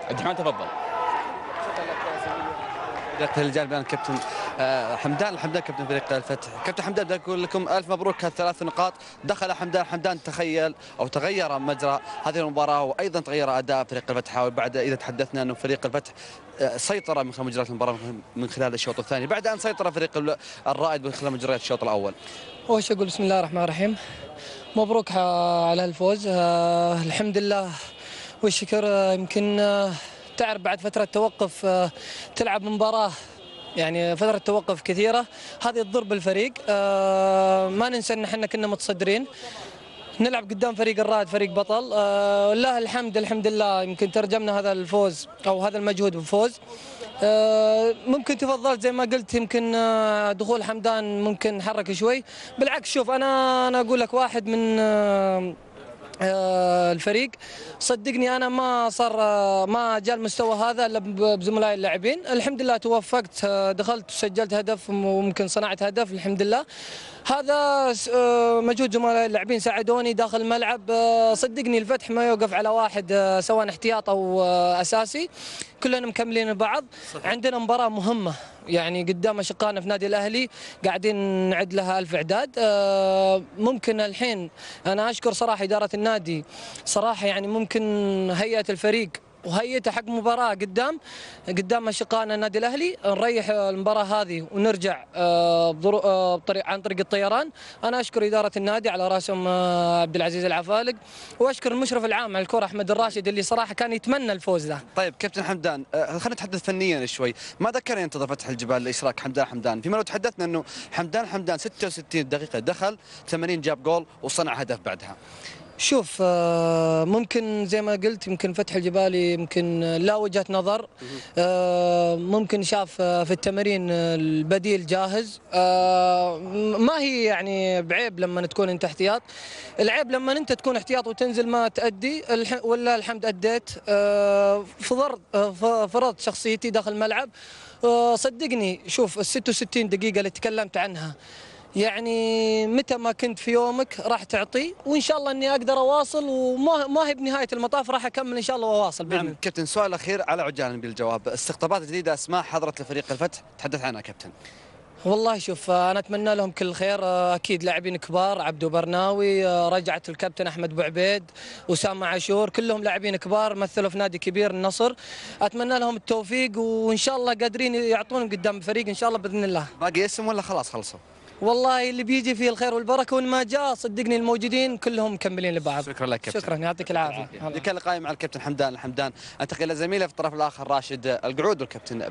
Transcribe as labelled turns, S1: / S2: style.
S1: عبد الرحمن تفضل.
S2: فريق الجانب الان كابتن حمدان كابتن فريق الفتح. كابتن حمدان بدي اقول لكم الف مبروك هالثلاث نقاط. دخل حمدان تخيل او تغير مجرى هذه المباراه وايضا تغير اداء فريق الفتح. وبعد اذا تحدثنا انه فريق الفتح سيطر من خلال مجريات المباراه من خلال الشوط الثاني بعد ان سيطر فريق الرائد من خلال مجريات الشوط الاول.
S3: اول شيء اقول بسم الله الرحمن الرحيم، مبروك على الفوز. الحمد لله والشكر. يمكن تعرف بعد فترة توقف تلعب مباراة، يعني فترة توقف كثيرة، هذه تضر بالفريق. ما ننسى ان احنا كنا متصدرين، نلعب قدام فريق الرائد، فريق بطل. لله الحمد لله يمكن ترجمنا هذا الفوز او هذا المجهود بفوز. ممكن تفضلت زي ما قلت، يمكن دخول حمدان ممكن حرك شوي. بالعكس شوف انا اقول لك واحد من الفريق، صدقني انا ما جاء المستوى هذا الا بزملائي اللاعبين. الحمد لله توفقت، دخلت وسجلت هدف وممكن صنعت هدف الحمد لله. هذا مجهود زملائي اللاعبين ساعدوني داخل الملعب. صدقني الفتح ما يوقف على واحد سواء احتياط او اساسي، كلنا مكملين بعض. عندنا مباراة مهمة يعني قدام اشقائنا في نادي الاهلي، قاعدين نعد لها الف اعداد. ممكن الحين انا اشكر صراحة ادارة النادي صراحة، يعني ممكن هيئة الفريق وهيئته حق مباراة قدام اشقائنا النادي الاهلي، نريح المباراة هذه ونرجع عن طريق الطيران. انا اشكر ادارة النادي على راسهم عبد العزيز العفالق، واشكر المشرف العام على الكرة احمد الراشد اللي صراحة كان يتمنى الفوز له.
S2: طيب كابتن حمدان، خلينا نتحدث فنيا شوي. ماذا كان ينتظر فتح الجبال لاشراك حمدان فيما لو تحدثنا انه حمدان 66 دقيقة دخل 80 جاب جول وصنع هدف بعدها؟
S3: شوف ممكن زي ما قلت، يمكن فتح الجبالي يمكن لا وجهة نظر. ممكن شاف في التمرين البديل جاهز. ما هي يعني بعيب لما تكون انت احتياط، العيب لما انت تكون احتياط وتنزل ما تأدي. ولا الحمد أديت. فرضت شخصيتي داخل الملعب. صدقني شوف ال 66 دقيقة اللي تكلمت عنها، يعني متى ما كنت في يومك راح تعطي، وان شاء الله اني اقدر اواصل، وما هي بنهايه المطاف راح اكمل ان شاء الله واواصل باذن الله.
S2: نعم كابتن، سؤال اخير على عجالا بالجواب. استقطابات جديده، اسماء حضرت لفريق الفتح، تحدث عنها كابتن.
S3: والله شوف انا اتمنى لهم كل خير. اكيد لاعبين كبار، عبدو برناوي، رجعت الكابتن احمد بوعبيد، اسامه عاشور، كلهم لاعبين كبار مثلوا في نادي كبير النصر. اتمنى لهم التوفيق وان شاء الله قادرين يعطون قدام الفريق ان شاء الله باذن الله.
S2: باقي اسم ولا خلاص خلصوا؟
S3: والله اللي بيجي فيه الخير والبركه، وان ما جاء صدقني الموجودين كلهم مكملين لبعض.
S2: شكرا لك كابتن.
S3: شكرا يعطيك العافيه.
S2: كان لقائي مع الكابتن حمدان. انتقل الى زميله في الطرف الاخر راشد القعود والكابتن